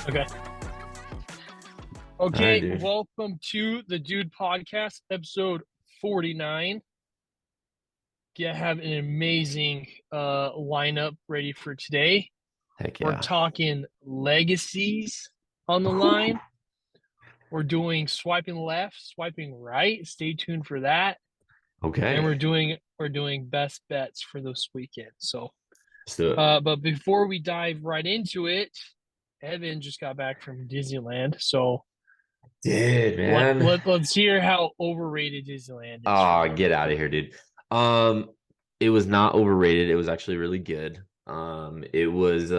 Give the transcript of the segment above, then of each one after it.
Okay. All right, Okay. dude. Welcome to the Dude Podcast, episode 49. Yeah, have an amazing lineup ready for today. Heck We're yeah. talking legacies on the line. We're doing swiping left, swiping right. Stay tuned for that. And Okay. we're doing best bets for this weekend. So Let's do it. but before we dive right into it, Evan just got back from Disneyland. So Did, Let, man. let, let's hear how overrated Disneyland is for Oh, you. get out of here, dude. Um, it was not overrated. It was actually really good. It was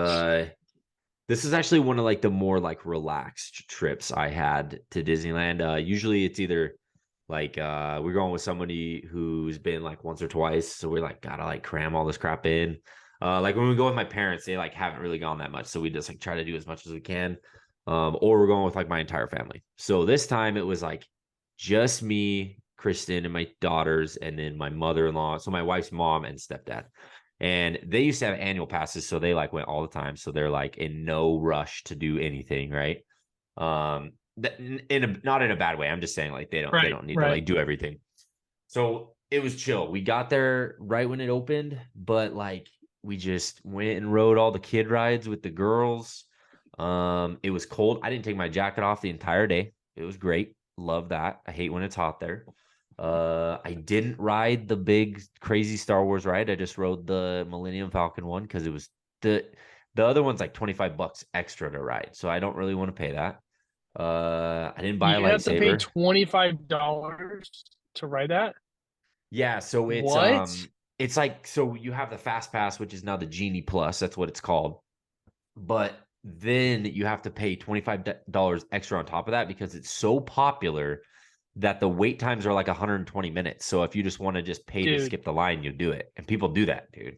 this is actually one of like the more like relaxed trips I had to Disneyland. Usually it's either like we're going with somebody who's been like once or twice, so we're like gotta like cram all this crap in. Like when we go with my parents, they like haven't really gone that much, so we just like try to do as much as we can. Or we're going with like my entire family. So this time it was like just me, Kristen, and my daughters, and then my mother-in-law, so my wife's mom and stepdad. And they used to have annual passes, so they like went all the time. So they're like in no rush to do anything, right? Not in a bad way. I'm just saying like they Right, don't need to right. like do everything. So it was chill. We got there right when it opened, but like we just went and rode all the kid rides with the girls. It was cold. I didn't take my jacket off the entire day. It was great. Love that. I hate when it's hot there. I didn't ride the big crazy Star Wars ride. I just rode the Millennium Falcon one because it was the other one's like $25 extra to ride. So I don't really want to pay that. I didn't buy a You have to pay lightsaber. $25 to ride that? Yeah, so What? it's like so you have the fast pass, which is now the Genie Plus, that's what it's called. But then you have to pay $25 extra on top of that because it's so popular that the wait times are like 120 minutes. So if you just want to just pay to Dude, skip the line, you do it. And people do that, dude.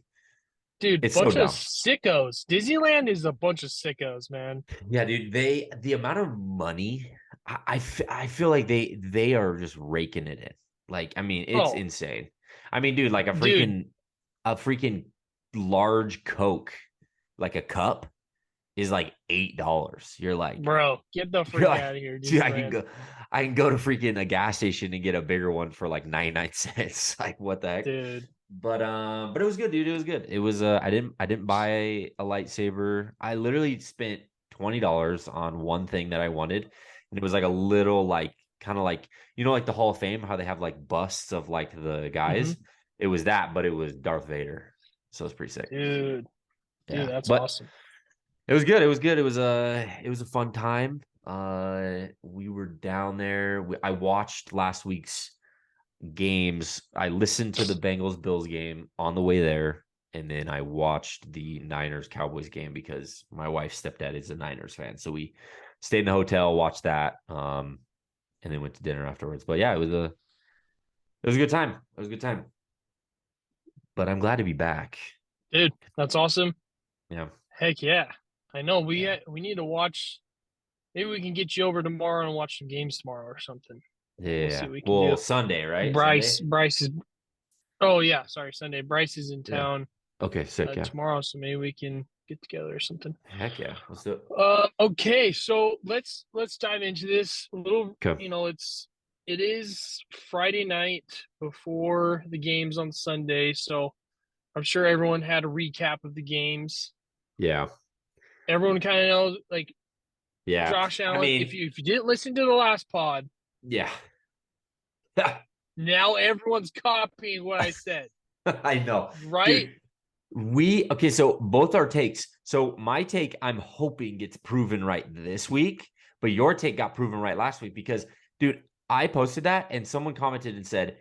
dude, It's so bunch of dumb. sickos. Disneyland is a bunch of sickos, man. Yeah, dude. The amount of money, I feel like they are just raking it in. Like, I mean, it's Oh, insane. I mean, dude, like dude, a freaking large Coke, like a cup, is like $8. You're like, bro, get the you're freak like, out of here, dude, Disneyland. I can go to freaking a gas station and get a bigger one for like 99 cents. Like, what the heck? Dude, But it was good, dude. It was good. It was I didn't buy a lightsaber. I literally spent $20 on one thing that I wanted, and it was like a little like kind of like like the Hall of Fame, how they have like busts of like the hmm guys. It was that, but it was Darth Vader. So it's pretty sick. dude, Yeah. that's But awesome. it was good. It was good. It was a fun time. We were down there. I watched last week's games. I listened to the Bengals Bills game on the way there, and then I watched the Niners Cowboys game because my wife's stepdad is a Niners fan. So we stayed in the hotel, watched that, and then went to dinner afterwards. But yeah, it was a good time. It was a good time. But I'm glad to be back. Dude, that's awesome. Yeah. Heck yeah. I know Yeah. we need to watch. Maybe we can get you over tomorrow and watch some games tomorrow or something. We'll see Yeah. what we can Well, do. Sunday, right? Bryce, Sunday? Bryce is. Oh yeah, sorry, Sunday. Bryce is in Yeah. town Okay, sick, yeah. tomorrow, so maybe we can get together or something. Heck yeah. Let's do it. Okay, so let's dive into this a little. Okay. You know, it is Friday night before the games on Sunday, so I'm sure everyone had a recap of the games. Yeah. Everyone kind of knows, like Yeah. Josh I Allen. If mean, you didn't listen to the last pod, yeah. now everyone's copying what I said, I know. right? Dude, okay, so both our takes. So my take, I'm hoping gets proven right this week, but your take got proven right last week because, dude, I posted that and someone commented and said,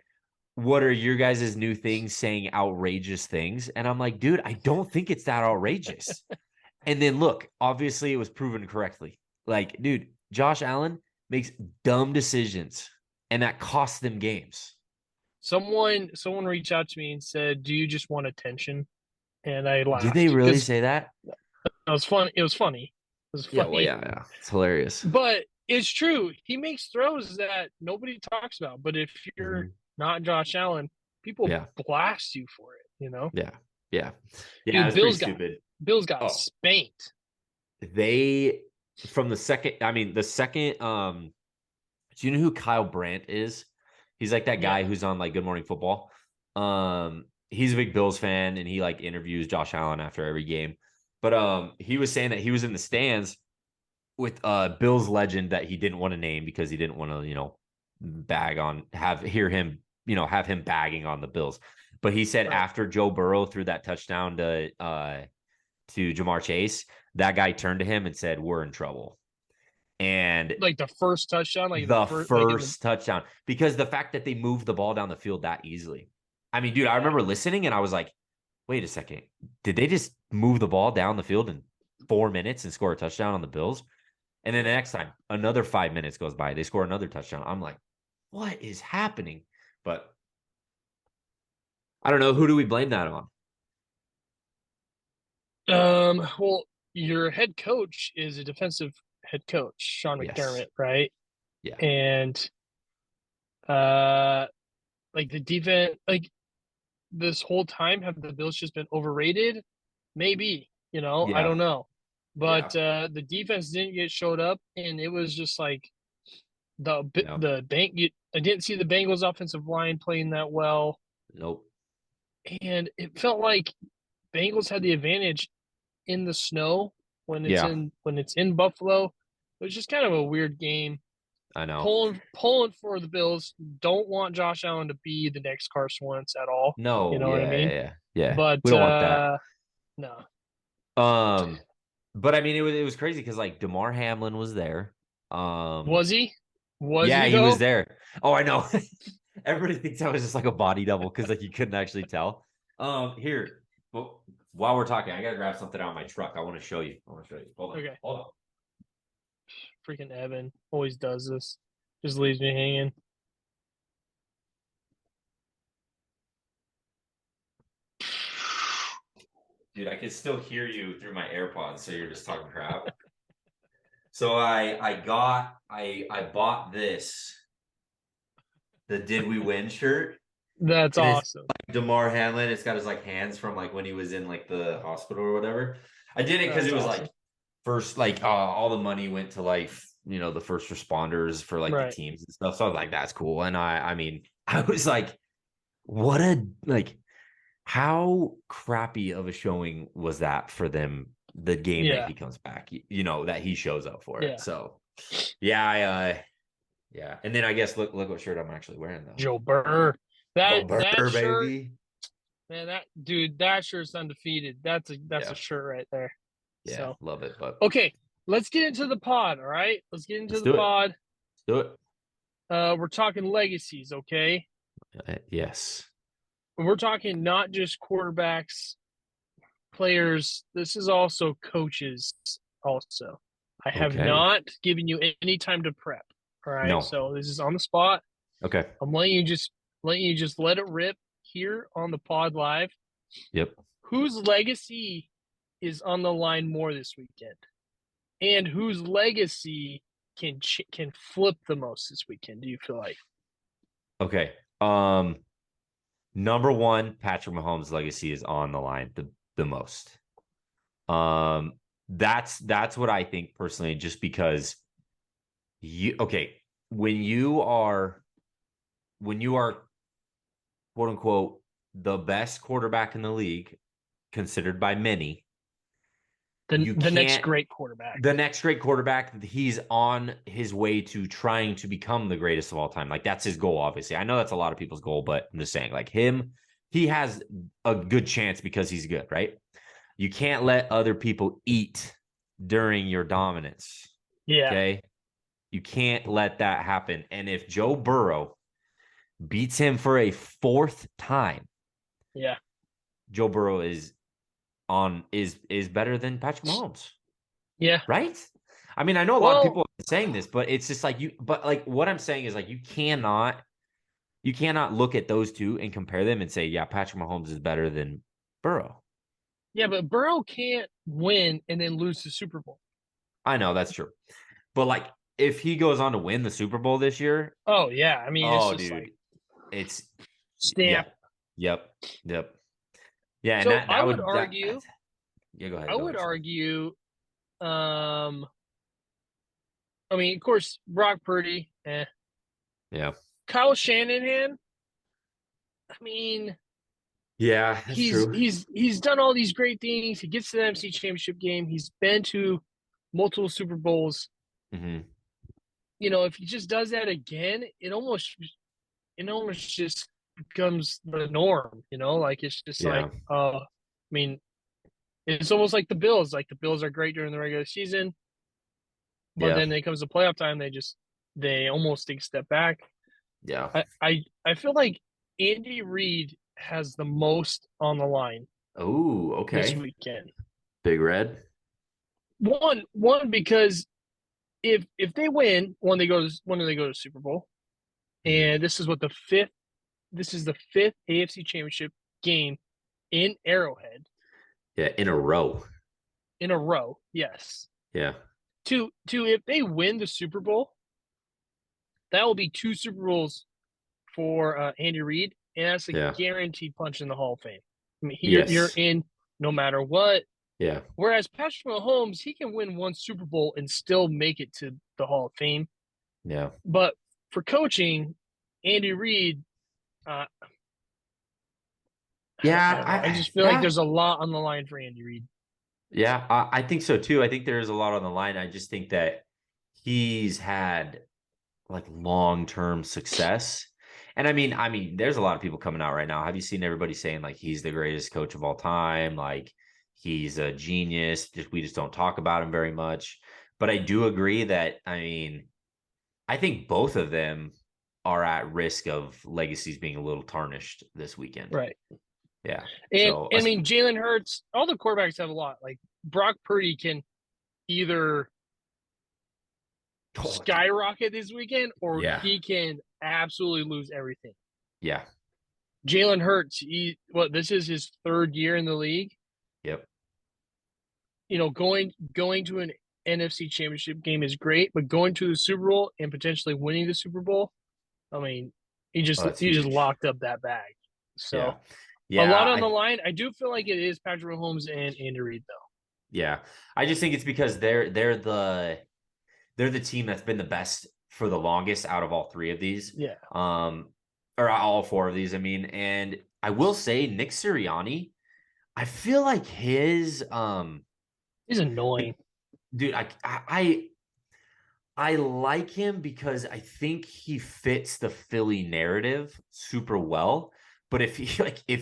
"What are your guys' new things saying outrageous things?" And I'm like, dude, I don't think it's that outrageous. And then look, obviously it was proven correctly. Like, dude, Josh Allen makes dumb decisions and that costs them games. Someone reached out to me and said, "Do you just want attention?" And I Did they laughed really because say that? it was fun. It was funny. It was Yeah, well, funny, yeah, yeah. It's hilarious. but it's true. He makes throws that nobody talks about. But if you're Mhm. not Josh Allen, people Yeah, blast you for it. yeah, yeah. Yeah, it Dude, was pretty stupid. Bills got Oh, spanked. they from the second. I mean, the second. Do you know who Kyle Brandt is? He's like that Yeah. guy who's on like Good Morning Football. He's a big Bills fan, and he like interviews Josh Allen after every game. But he was saying that he was in the stands with Bills legend that he didn't want to name because he didn't want to, bag on have him bagging on the Bills. But he said Right. after Joe Burrow threw that touchdown to Jamar Chase, that guy turned to him and said, "We're in trouble." And Like the first touchdown, like the the first, like in the first touchdown, because the fact that they moved the ball down the field that easily. I mean, dude, I yeah. remember listening and I was like, wait a second. Did they just move the ball down the field in 4 minutes and score a touchdown on the Bills? And then the next time, another 5 minutes goes by. They score another touchdown. I'm like, what is happening? But I don't know. Who do we blame that on? Well, your head coach is a defensive head coach, Sean Yes. McDermott, right? Yeah. And uh, like the defense, like this whole time, have the Bills just been overrated? Maybe, I Yeah. don't know. Yeah. But the defense didn't get showed up, and it was just like Yeah. the bank. I didn't see the Bengals offensive line playing that well, Nope. and it felt like Bengals had the advantage in the snow Yeah. when it's in Buffalo. It was just kind of a weird game. I know. Pulling for the Bills. Don't want Josh Allen to be the next Carson Wentz at all. You No. know what I Yeah. mean? Yeah. Yeah. Yeah. We But don't want that. no, Um, but I mean, it was crazy because like Damar Hamlin was there. Um, was he? Was yeah, he he was though? there. Oh, I know. Everybody thinks I was just like a body double because like you couldn't actually tell. Here, well, while we're talking, I gotta grab something out of my truck. I want to show you. I want to show you. Hold on. Okay, Hold on. freaking Evan always does this. Just leaves me hanging. Dude, I can still hear you through my AirPods, so you're just talking crap. So I bought this, the Did We Win shirt. That's And it's awesome. like Damar Hamlin. It's got his like hands from like when he was in like the hospital or whatever. I did it because That's it was awesome. like first like all the money went to like the first responders for like the Right. teams and stuff. So I was like, that's cool. And I mean, I was like, what a like how crappy of a showing was that for them the game that Yeah. he comes back, that he shows up for it. Yeah. So yeah, yeah. And then I guess look what shirt I'm actually wearing though. Joe Burr. That Go that Burr, shirt, baby. man, that shirt's undefeated. That's a Yeah. shirt right there. Yeah, So love it. But okay, let's get into the pod, all right? Let's get into let's the do it. pod. Let's do it. We're talking legacies, okay? Yes. We're talking not just quarterbacks, players. This is also coaches also. I have Okay. not given you any time to prep. All right. No. So this is on the spot. Okay. I'm letting you just let it rip here on the pod live. Yep. Whose legacy is on the line more this weekend? And whose legacy can flip the most this weekend, do you feel like? Okay. Number one, Patrick Mahomes' legacy is on the line the most. Um, that's what I think personally, just because when you are quote unquote the best quarterback in the league, considered by many, you The next can't great quarterback. the next great quarterback, he's on his way to trying to become the greatest of all time. Like that's his goal, obviously. I know that's a lot of people's goal, but I'm just saying, like him, he has a good chance because he's good, right? You can't let other people eat during your dominance. Yeah. Okay. You can't let that happen. And if Joe Burrow beats him for a fourth time, Yeah. Joe Burrow is better than Patrick Mahomes. Yeah. Right? I mean, I know a lot of Well, people are saying this, but it's just like but like what I'm saying is like you cannot look at those two and compare them and say, yeah, Patrick Mahomes is better than Burrow. yeah, but Burrow can't win and then lose the Super Bowl. I know that's true. But like if he goes on to win the Super Bowl this year, Oh yeah. I mean, it's oh just like dude, it's stamp. yeah. Yep. Yep. Yeah, and So that would that yeah, go ahead. I Go would ahead. Sorry. argue, um, I mean, of course, Brock Purdy, Yeah. Kyle Shanahan. I mean, Yeah, that's true. he's done all these great things. He gets to the AFC Championship game. He's been to multiple Super Bowls. Hmm. If he just does that again, it almost just becomes the norm. Like it's just like, Yeah. I mean, it's almost like the Bills. Like the Bills are great during the regular season, but Yeah. then it comes to playoff time, they almost take a step back. Yeah. I feel like Andy Reid has the most on the line Oh, this okay. weekend. Big Red. One because if they win, when do they go to Super Bowl? Hmm. And this is the fifth AFC Championship game in Arrowhead Yeah, in a row. in a row. Yes. Yeah. Two, if they win the Super Bowl, that will be two Super Bowls for Andy Reid, and that's a Yeah. guaranteed punch in the Hall of Fame. I mean, you're Yes. in no matter what. Yeah. Whereas Patrick Mahomes, he can win one Super Bowl and still make it to the Hall of Fame. Yeah. But for coaching, Andy Reid, uh, I Yeah. don't know. I just feel like Yeah. there's a lot on the line for Andy Reid. Yeah. I think so too. I think there's a lot on the line. I just think that he's had like long-term success. And I mean, there's a lot of people coming out right now. Have you seen everybody saying like he's the greatest coach of all time? Like he's a genius. We just don't talk about him very much. But I do agree that I think both of them are at risk of legacies being a little tarnished this weekend. Right. Yeah. And So I mean, Jalen Hurts, all the quarterbacks have a lot. Like Brock Purdy can either oh, dude. skyrocket this weekend or Yeah. he can absolutely lose everything. Yeah. Jalen Hurts, this is his third year in the league. Yep. Going to an NFC Championship game is great, but going to the Super Bowl and potentially winning the Super Bowl, I mean, he Oh, just that's he just huge. locked up that bag. Yeah. So a Yeah. lot on the line. I do feel like it is Patrick Mahomes and Andy Reid, though. Yeah. I just think it's because they're the team that's been the best for the longest out of all three of these. Yeah, Or all four of these, I mean. And I will say Nick Sirianni, I feel like his he's annoying. dude, I like him because I think he fits the Philly narrative super well. But if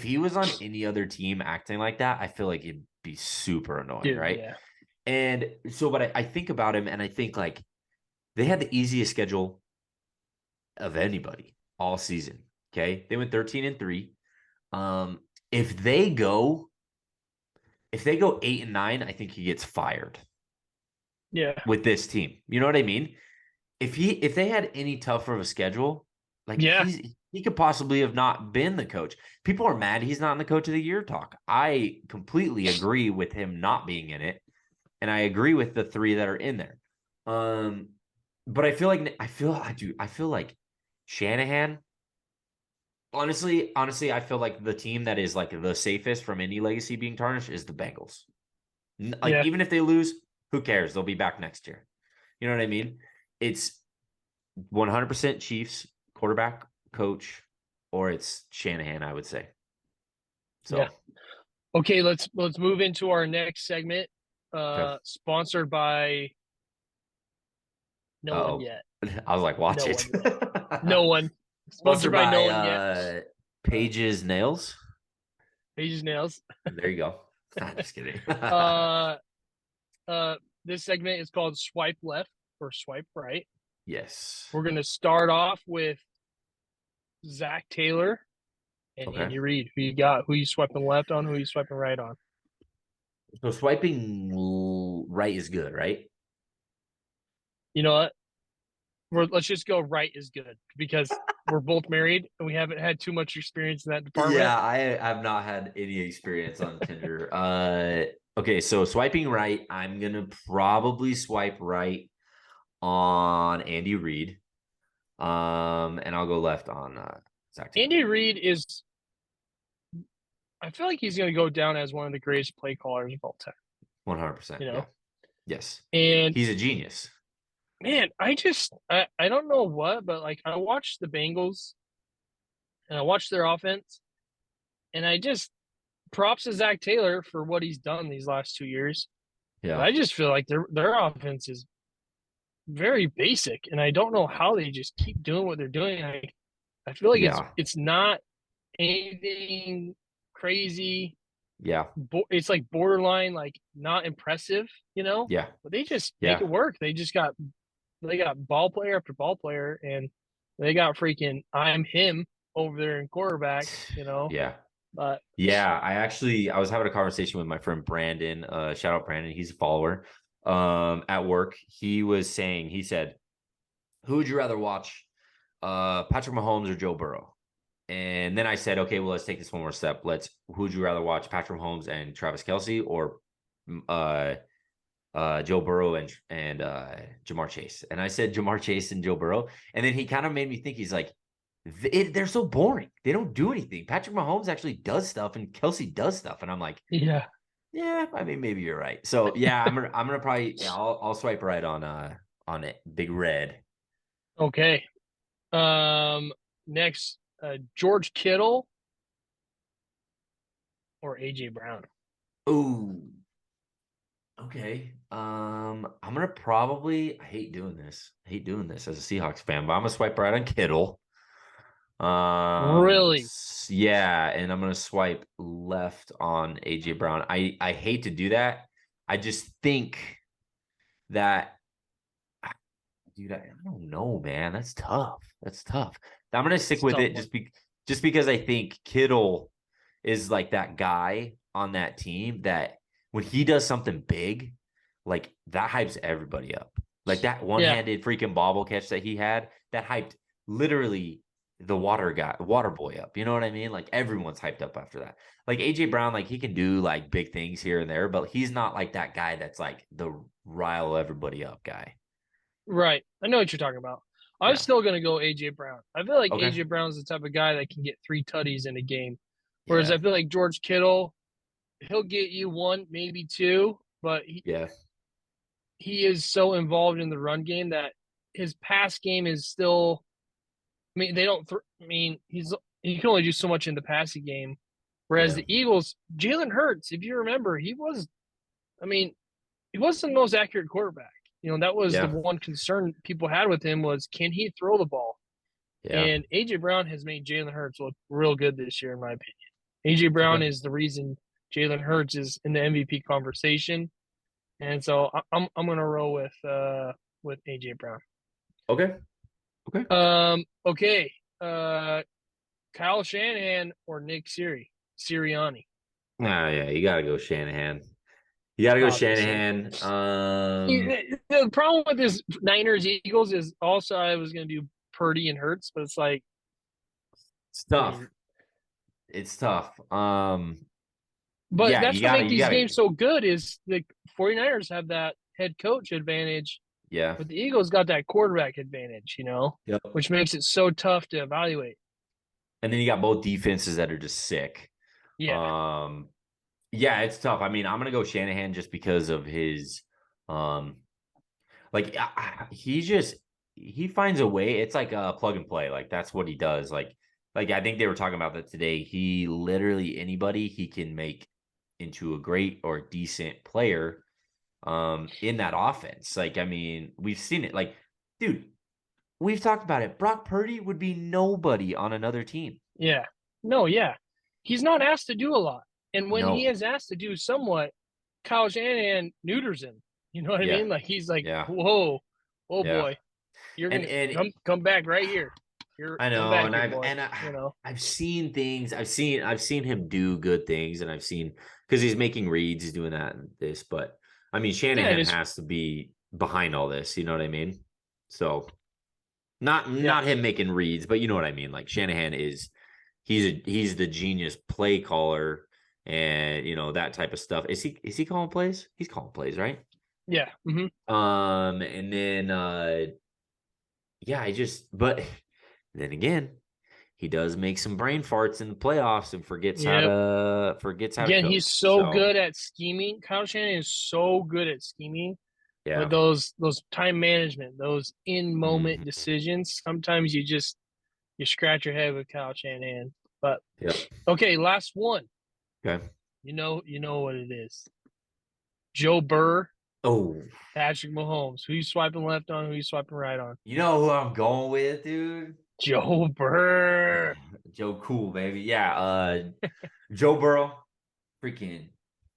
he was on any other team acting like that, I feel like it'd be super annoying, Dude, right? yeah. And so, but I think about him and I think like they had the easiest schedule of anybody all season. Okay. They went 13-3. Um, if they go, if they go 8-9, I think he gets fired Yeah. with this team. You know what I mean? If they had any tougher of a schedule, like Yeah. he could possibly have not been the coach. People are mad he's not in the coach of the year talk. I completely agree with him not being in it, and I agree with the three that are in there. Um, but I feel like Shanahan. Honestly, I feel like the team that is like the safest from any legacy being tarnished is the Bengals. Like Yeah. even if they lose, who cares? They'll be back next year. You know what I mean? It's 100% Chiefs quarterback coach, or it's Shanahan, I would say. Yeah. So, Okay, let's move into our next segment. okay. Sponsored by no one Oh, yet. I was like, watch No it. one yet. No one. Sponsored Sponsored by no by one yet. Paige's Nails. Pages Nails. There you go. I'm just kidding. Uh uh this segment is called Swipe Left or Swipe Right. Yes. We're gonna start off with Zach Taylor and Okay. Andy Reid. Who you got? Who you swiping left on? Who you swiping right on? So swiping right is good, right? You know what? Let's just go right is good because we're both married and we haven't had too much experience in that department. Yeah, I have not had any experience on Tinder. Okay, so swiping right, I'm gonna probably swipe right on Andy Reid. And I'll go left on Zach Taylor. Andy Reid is, I feel like he's going to go down as one of the greatest play callers of all time. 100%. You Yeah. know, Yes. and He's a genius. Man, I don't know what, but like I watched the Bengals and I watched their offense, and I just props to Zach Taylor for what he's done these last 2 years. But Yeah. I just feel like their offense is very basic, and I don't know how they just keep doing what they're doing. I feel like Yeah. it's not anything crazy. Yeah. It's like borderline, like not impressive, you know. Yeah. But they just make Yeah. it work. They got ball player after ball player, and they got freaking I'm him over there in quarterback, you know. Yeah. But Yeah. I was having a conversation with my friend Brandon. Shout out Brandon. He's a follower. At work. He said, who would you rather watch? Patrick Mahomes or Joe Burrow? And then I said, okay, well, let's take this one more step. Who would you rather watch? Patrick Mahomes and Travis Kelce, or uh Joe Burrow and Jamar Chase? And I said Jamar Chase and Joe Burrow. And then he kind of made me think. He's like, they're so boring. They don't do anything. Patrick Mahomes actually does stuff, and Kelsey does stuff. And I'm like, yeah, yeah, I mean, maybe you're right. So yeah, I'm gonna probably, yeah, I'll swipe right on it. Big red. okay. Next, George Kittle or AJ Brown. Ooh, okay. I'm gonna probably. I hate doing this. I hate doing this as a Seahawks fan, but I'm gonna swipe right on Kittle. Really? Yeah, and I'm gonna swipe left on AJ Brown. I hate to do that. I just think that, dude, I don't know, man. That's tough. That's tough. I'm gonna stick It's a with tough it one. just because I think Kittle is like that guy on that team that when he does something big, like that hypes everybody up. Like that Yeah, one-handed freaking bobble catch that he had, that hyped literally the water boy up. You know what I mean? Like everyone's hyped up after that. Like AJ Brown, like he can do like big things here and there, but he's not like that guy that's like the rile everybody up guy. right. I know what you're talking about. I'm Yeah. still gonna go AJ Brown. I feel like Okay. AJ Brown's the type of guy that can get 3 tutties in a game, whereas I Yeah. feel like George Kittle, he'll get you one, maybe two, but Yeah. he is so involved in the run game that his pass game is still. I mean, they don't. I mean, he can only do so much in the passing game. Whereas Yeah. the Eagles, Jalen Hurts, if you remember, he was. I mean, he wasn't the most accurate quarterback. You know, that was the Yeah. one concern people had with him was can he throw the ball? Yeah. And AJ Brown has made Jalen Hurts look real good this year, in my opinion. AJ Brown Okay. is the reason Jalen Hurts is in the MVP conversation, and so I'm gonna roll with AJ Brown. Okay. Okay. Okay. Kyle Shanahan or Nick Sirianni, Ah, yeah, you gotta go Shanahan. You gotta go obviously. Shanahan. The problem with this Niners Eagles is also I was going to do Purdy and Hurts, but it's like, It's I tough. mean, It's tough. but Yeah, that's what make you these gotta, games so good is the 49ers have that head coach advantage, yeah. but the Eagles got that quarterback advantage, Yep. which makes it so tough to evaluate. And then you got both defenses that are just sick. Yeah. Um, yeah, it's tough. I mean, I'm gonna go Shanahan just because of his, um, like he finds a way. It's like a plug and play. Like that's what he does. Like I think they were talking about that today. He literally anybody he can make into a great or decent player in that offense. Like I mean, we've seen it. Like, dude, we've talked about it. Brock Purdy would be nobody on another team. Yeah. No, yeah. He's not asked to do a lot. And when he No. is asked to do somewhat, Kyle Shanahan neuters him. You know what I Yeah. mean? Like he's like, Yeah. whoa, oh Yeah. boy, you're And gonna and come back right here. You're I come know, back and here, boy. You know? I've seen things. I've seen him do good things, and I've seen because he's making reads, he's doing that and this. But I mean, Yeah, and Shanahan it's has to be behind all this. You know what I mean? So yeah, not him making reads, but you know what I mean. Like Shanahan is he's the genius play caller, and you know that type of stuff. Is he calling plays? He's calling plays, right? yeah. And then yeah, but then again, he does make some brain farts in the playoffs and Yep. forgets how to Again, coach. he's so So good at scheming. Kyle Shanahan is so good at scheming But Yeah. those time management, those in moment Mhm. decisions, sometimes you scratch your head with Kyle Shanahan. But Yep. okay, last one. Okay. You know what it is. Joe Burr, Oh, Patrick Mahomes. Who you swiping left on? Who you swiping right on? you know who I'm going with, dude? Joe Burr. Joe Cool, baby. Yeah. Joe Burrow, freaking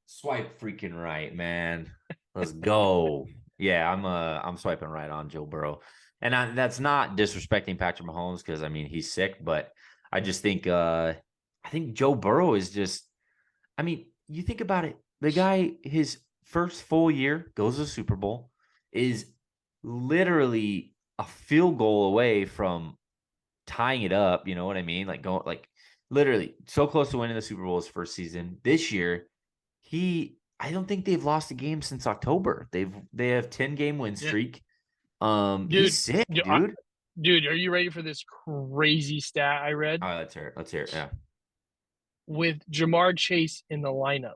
swipe freaking right, man. Let's go. Yeah, I'm swiping right on Joe Burrow. And that's not disrespecting Patrick Mahomes because I mean he's sick, but I just think I think Joe Burrow is just I mean, you think about it, the guy his first full year goes to the Super Bowl, is literally a field goal away from tying it up, you know what I mean? Like going like literally so close to winning the Super Bowl his first season. This year, I don't think they've lost a game since October. They have 10-game win Yeah, streak. He's dude. sick, Dude, dude. dude, are you ready for this crazy stat I read? All right, let's hear it. Let's hear it. Yeah. With Jamar Chase in the lineup,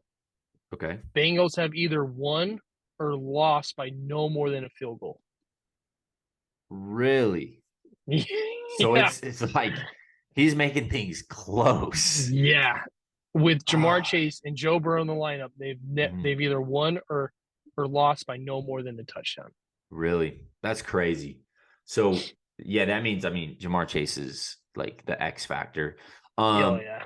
Okay. Bengals have either won or lost by no more than a field goal. Really? So Yeah, it's like he's making things close. yeah. With Jamar Ah, Chase and Joe Burrow in the lineup, mhm. they've either won or lost by no more than a touchdown. Really? That's crazy. So yeah, that means I mean Jamar Chase is like the X factor. Oh Um, yeah,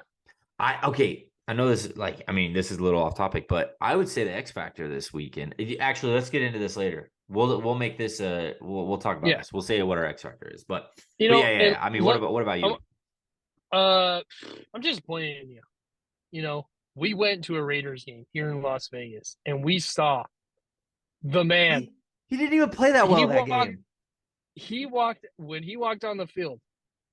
I okay. I know this is like I mean this is a little off topic, but I would say the X factor this weekend. Actually, let's get into this later. We'll make this we'll talk about yeah. this. We'll say what our X factor is. You But yeah, know, yeah, and yeah. I mean, look, what about I'm you? uh, I'm just playing you. You know, we went to a Raiders game here in Las Vegas, and we saw the man. He didn't even play that He well that walked. game. He walked when he walked on the field.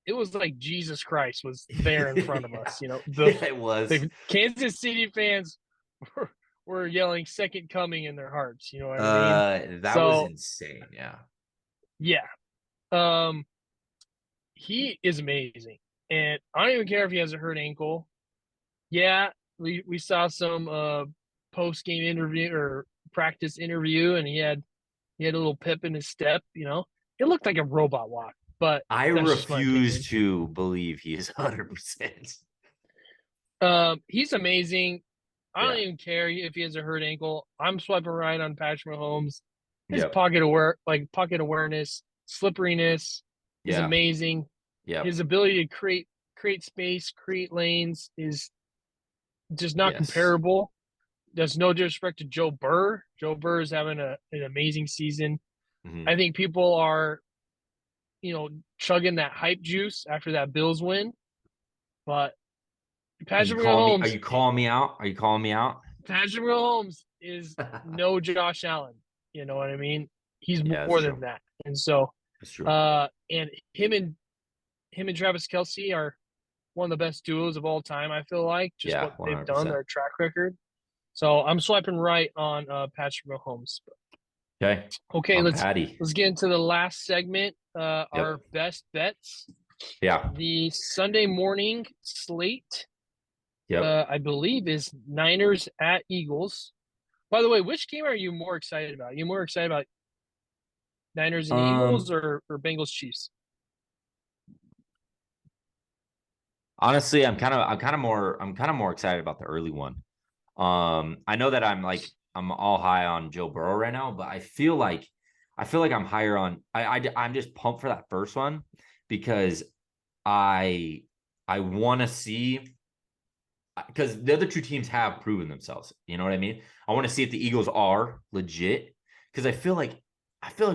It was like Jesus Christ was there in front of Yeah, us. You know, yeah, it was. the Kansas City fans were yelling "Second Coming" in their hearts. You know what I mean? That was So insane. Yeah. yeah, um, he is amazing, and I don't even care if he has a hurt ankle. Yeah, we saw some post game interview or practice interview, and he had a little pip in his step. You know, it looked like a robot walk, but I that's just my refuse opinion. to believe he is 100%. He's amazing. I don't Yeah. even care if he has a hurt ankle. I'm swiping right on Patrick Mahomes. His Yep. pocket awareness, slipperiness is Yeah. amazing. Yep. His ability to create space, create lanes is just not Yes. comparable. That's no disrespect to Joe Burr. Joe Burr is having an amazing season. I Mhm. think people are, chugging that hype juice after that Bills win, but Patrick Are Mahomes you calling me out? Are you calling me out? Patrick Mahomes is no Josh Allen. You know what I mean? He's Yeah, that's more true. than that. And so, That's true. and him and Travis Kelsey are one of the best duos of all time. I feel like just Yeah, what they've done, 100%. their track record. So I'm swiping right on Patrick Mahomes. Okay. Okay, I'm let's Patty. let's get into the last segment. Our Yep. best bets. Yeah. The Sunday morning slate, Yep. I believe, is Niners at Eagles. By the way, which game are you more excited about? Are you more excited about Niners and Eagles Um, or Bengals Chiefs? Honestly, I'm kind of more excited about the early one. I know that I'm all high on Joe Burrow right now, but I feel like I'm higher on I'm just pumped for that first one because I I want to see because the other two teams have proven themselves. You know what I mean? I want to see if the Eagles are legit because I feel like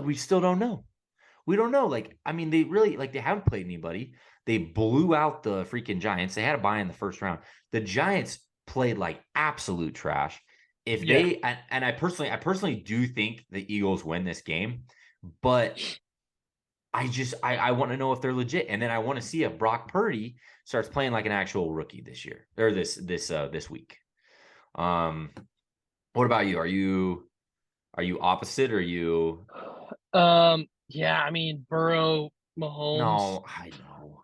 we still don't know. We don't know. Like, I mean, they really like they haven't played anybody. They blew out the freaking Giants. They had a bye in the first round. The Giants played like absolute trash. If Yeah, they and I personally do think the Eagles win this game, but I want to know if they're legit, and then I want to see if Brock Purdy starts playing like an actual rookie this year or this week. Um, what about you? Are you opposite? Or are you? yeah. I mean, Burrow, Mahomes, No, I know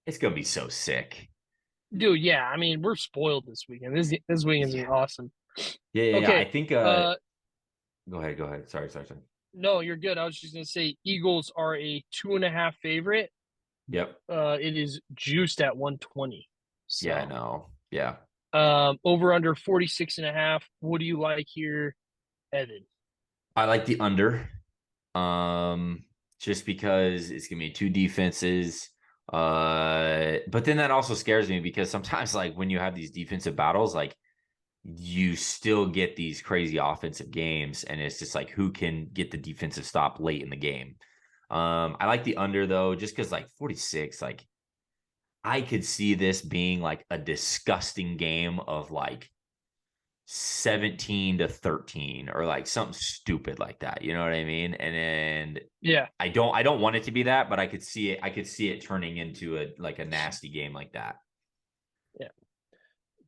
it's gonna be so sick. dude. Yeah, I mean, we're spoiled this weekend. This weekend's gonna Yeah, be awesome. yeah. I Okay, think uh, Go ahead. Go ahead. Sorry. No, you're good. I was just gonna say Eagles are a 2.5 favorite. Yep. It is juiced at 120. Yeah, I So know. Yeah. over under 46.5. What do you like here, Evan? I like the under. Um, just because it's gonna be two defenses. But then that also scares me because sometimes like when you have these defensive battles, like you still get these crazy offensive games, and it's just like who can get the defensive stop late in the game. I like the under though, just because like 46, like I could see this being like a disgusting game of like 17-13 or like something stupid like that. You know what I mean? And Yeah, I don't want it to be that, but I could see it turning into a nasty game like that. yeah.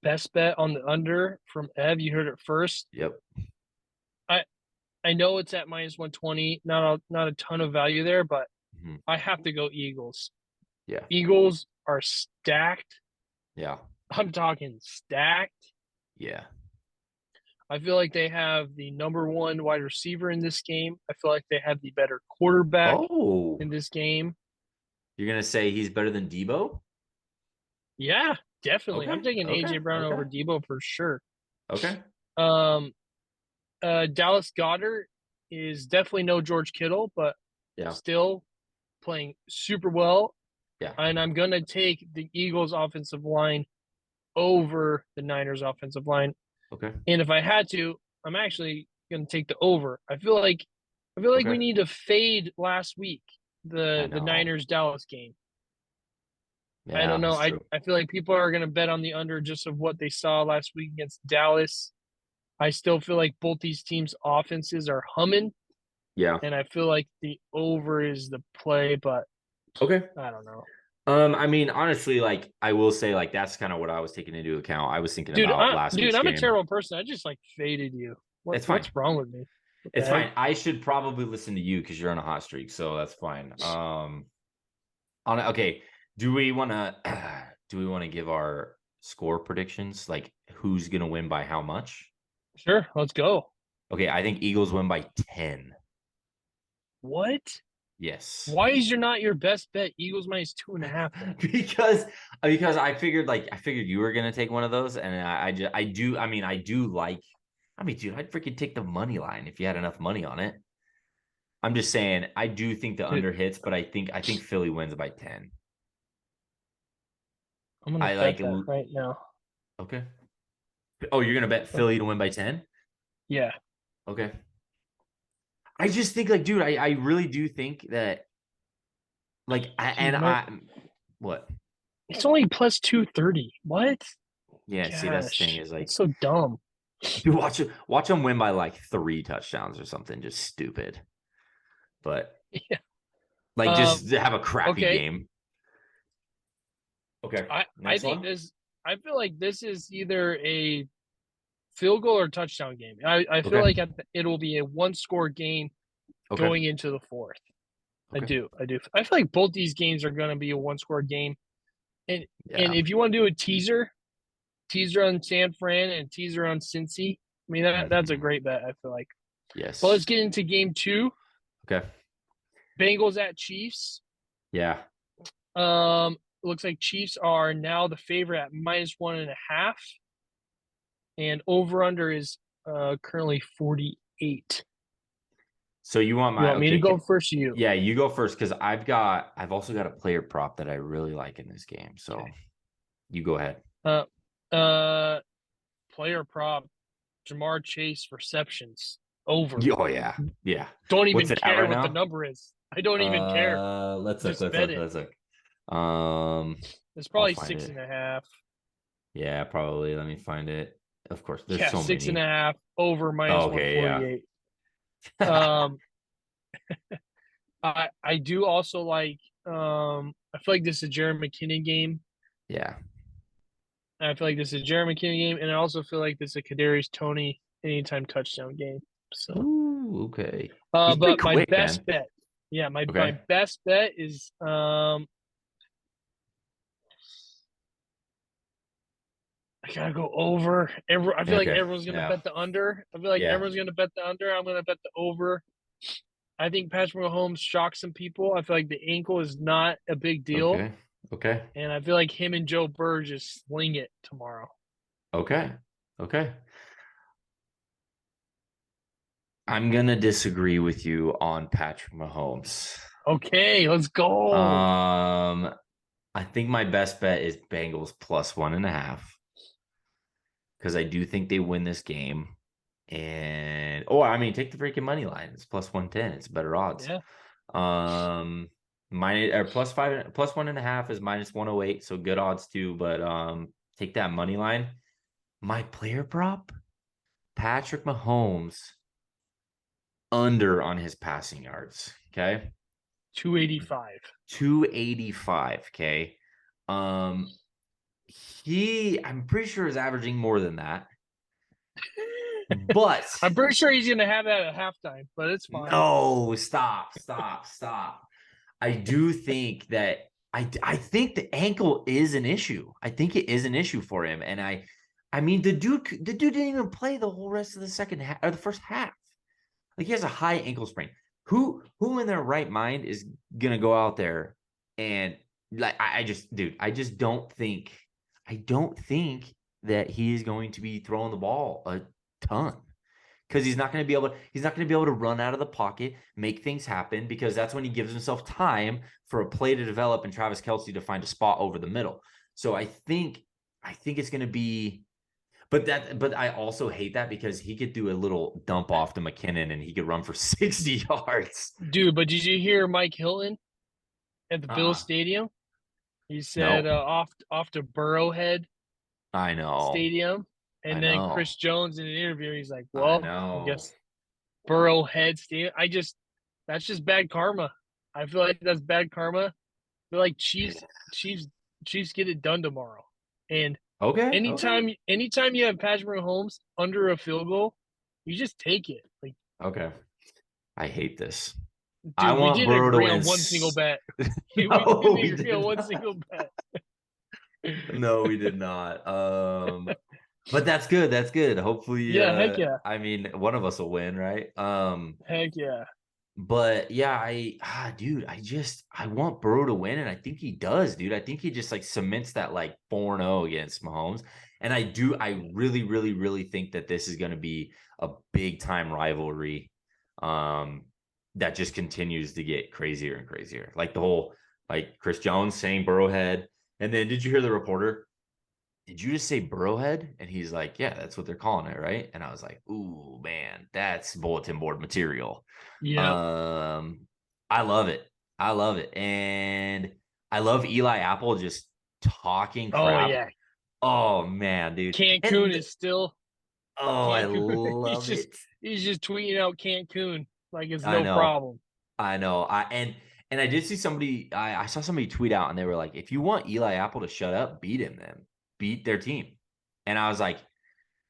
Best bet on the under from Ev. You heard it first. Yep. I I know it's at minus 120. Not a ton of value there, but Mhm. I have to go Eagles. Yeah. Eagles are stacked. Yeah. I'm talking stacked. Yeah. I feel like they have the number one wide receiver in this game. I feel like they have the better quarterback Oh, in this game. you're gonna say he's better than Debo? Yeah, definitely. I'm Okay. taking Okay. AJ Brown Okay. over Debo for sure. Okay. Um, Dallas Goddard is definitely no George Kittle, but Yeah. still playing super well. Yeah. And I'm gonna take the Eagles offensive line over the Niners offensive line. Okay. And if I had to, I'm actually gonna take the over. I feel like we Okay. need to fade last week I the know. Niners Dallas game. I Yeah, don't know. that's I true. I feel like people are gonna bet on the under just of what they saw last week against Dallas. I still feel like both these teams' offenses are humming, Yeah. and I feel like the over is the play, but Okay. I don't know. I mean, honestly, like I will say, like that's kind of what I was taking into account. I was thinking Dude, about last week's I'm a game. terrible person. I just like faded you. It's fine. What's wrong with me? What the It's heck? fine. I should probably listen to you because you're on a hot streak, so that's fine. On okay, do we want to do we want to give our score predictions? Like who's gonna win by how much? Sure, let's go. Okay, I think Eagles win by 10. What? Yes. Why is your not your best bet Eagles minus 2.5 then? because because I figured you were gonna take one of those, and I do I mean I do like I mean dude I'd freaking take the money line if you had enough money on it. I'm just saying I do think the Dude, under hits, but I think Philly wins by 10. I'm gonna I bet like that right now. okay. Oh, you're gonna bet Philly to win by 10? Yeah, Okay. I just think like dude, I really do think that like dude, my I what? it's only plus 230. What? Yeah, see that's the thing Gosh, is that's like so dumb. dude, watch them win by like 3 touchdowns or something, just stupid. But Yeah. like Um. just have a crappy Okay. game. Okay, I next think one. this. I feel like this is either a field goal or touchdown game. I feel Okay, like it will be a one score game okay, going into the fourth. I okay. do. I do. I feel like both these games are going to be a one score game. And Yeah. if you want to do a teaser on San Fran and teaser on Cincy, I mean that's a Mhm. great bet. I feel like. But let's Yes. get into game two. Okay. Bengals at Chiefs. Yeah. Looks like Chiefs are now the favorite at minus 1.5, and over under is currently 48. So you want You my want me to okay? go first? Or you Yeah, you go first because I've also got a player prop that I really like in this game. So okay? you go ahead. Uh, uh, player prop: Jamar Chase receptions over. Oh yeah, yeah. Don't What's even it at care right what the now? number is. I don't even care. Let's look. Just Let's bet look. it. Let's look. Um, It's I'll probably find six it. and a half. Yeah, probably. Let me find it. Of course, there's Yeah, so six and a many. half over minus Okay, yeah. 148. Um, I do also like. I feel like this is a Jerry McKinnon game. Yeah. I feel like this is a Jerry McKinnon game, and I also feel like this is a Kadarius Tony anytime touchdown game. So, Ooh, okay. He's pretty but my quick, best man. bet, yeah, my Okay. best bet is I gotta go over. I feel like Okay. everyone's gonna Yeah. bet the under. I feel like Yeah. everyone's gonna bet the under. I'm gonna bet the over. I think Patrick Mahomes shocks some people. I feel like the ankle is not a big deal, Okay. Okay. and I feel like him and Joe Burr just sling it tomorrow. Okay. Okay. I'm gonna disagree with you on Patrick Mahomes. Okay, let's go. Um, I think my best bet is Bengals plus 1.5 because I do think they win this game. And I mean, take the freaking money line. It's plus 110. It's better odds. Yeah, Um, minus or plus 5 plus 1.5 is minus 108, so good odds too. But take that money line. My player prop, Patrick Mahomes under on his passing yards. Okay. 285. 285. Okay. Um, I'm pretty sure is averaging more than that. But I'm pretty sure he's gonna have that at halftime, but it's fine. no, stop. I do think that I think the ankle is an issue. I think it is an issue for him. And I mean the dude didn't even play the whole rest of the second half or the first half. Like he has a high ankle sprain. Who in their right mind is gonna go out there and like I just don't think that he is going to be throwing the ball a ton because he's not going to be able to run out of the pocket, make things happen because that's when he gives himself time for a play to develop and Travis Kelce to find a spot over the middle. So I think it's going to be, but I also hate that because he could do a little dump off to McKinnon and he could run for 60 yards. Dude, but did you hear Mike Hilton at the Bills Uh-uh. Stadium? He said No, off to Burrowhead I know. Stadium, I and then know. Chris Jones in an interview, he's like, I "Well, I know. guess Burrowhead Stadium." That's just bad karma. I feel like that's bad karma. I feel like Chiefs, Chiefs get it done tomorrow. And Okay. Okay. anytime you have Patrick Mahomes under a field goal, you just take it. Like, Okay. I hate this. I dude, we want didn't Burrow to agree win. on one single bet. We No, didn't we agree on did one not. single bet. No, we did not. But that's good. That's good. Hopefully, Yeah, heck yeah, I mean, one of us will win, right? heck yeah. But yeah, dude, I want Burrow to win, and I think he does, dude. I think he just like cements that like 4-0 against Mahomes. And I really, really, really think that this is going to be a big time rivalry. Um, that just continues to get crazier and crazier. Like the whole like Chris Jones saying Burrowhead. And then did you hear the reporter? Did you just say Burrowhead? And he's like, yeah, that's what they're calling it, right? And I was like, ooh, man, that's bulletin board material. Yep. Um, I love it. I love it. And I love Eli Apple just talking Oh crap. yeah. Oh man, dude. Cancun And is still I Cancun. love it. He's just tweeting out Cancun like it's I no know. problem. I know. And I did see somebody I saw somebody tweet out and they were like, if you want Eli Apple to shut up, beat him then. Beat their team. And I was like,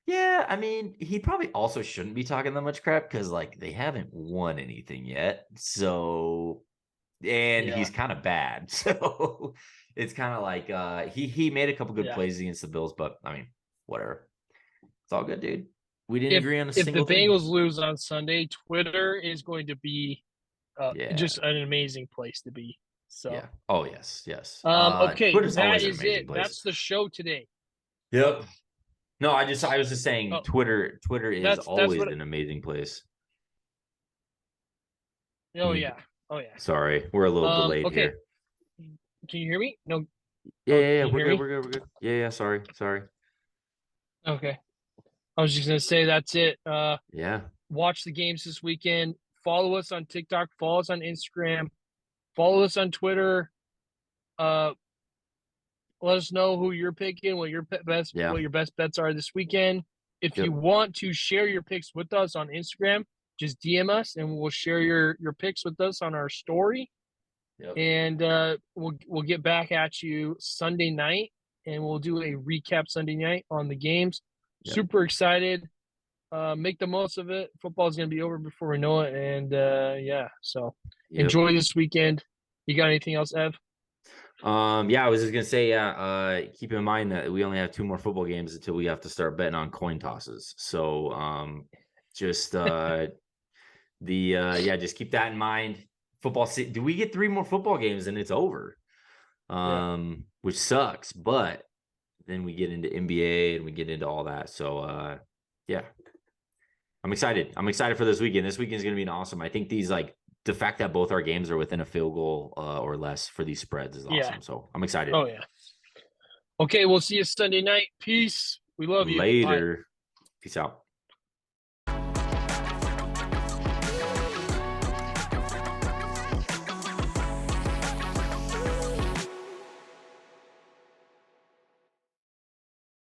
yeah, I mean, he probably also shouldn't be talking that much crap because like they haven't won anything yet. So and Yeah, he's kind of bad. So it's kind of like he made a couple good yeah. plays against the Bills, but I mean, whatever. It's all good, dude. We didn't If agree on a if the single thing. Bengals lose on Sunday, Twitter is going to be Yeah. just an amazing place to be. So, Yeah. Oh yes, yes. okay, Twitter's that always an is amazing it. place. That's the show today. Yep. No, I was just saying Oh, Twitter is that's always what. an amazing place. Oh Mm, yeah, oh yeah. sorry, we're a little delayed Okay, here. can you hear me? No. Yeah, Oh, yeah, yeah. can you We're hear good. me? We're good. We're good. Yeah, yeah. Sorry. Okay. I was just gonna say that's it. Yeah. Watch the games this weekend. Follow us on TikTok. Follow us on Instagram. Follow us on Twitter. Uh, let us know who you're picking, Yeah. what your best bets are this weekend. If you Yep. want to share your picks with us on Instagram, just DM us and we'll share your picks with us on our story. Yep. And we'll get back at you Sunday night and we'll do a recap Sunday night on the games. Yep. Super excited. Make the most of it. Football is going to be over before we know it, and yeah. So Yep. enjoy this weekend. You got anything else, Ev? Yeah, I was just gonna say, yeah, keep in mind that we only have 2 more football games until we have to start betting on coin tosses. So just yeah, just keep that in mind. Do we get 3 more football games and it's over? Yeah. Which sucks, but then we get into NBA and we get into all that. So yeah, I'm excited. I'm excited for this weekend. This weekend is gonna be awesome. I think the fact that both our games are within a field goal or less for these spreads is Yeah. awesome. So I'm excited. Oh yeah. Okay, we'll see you Sunday night. Peace. We love you. Bye. Later. Peace out.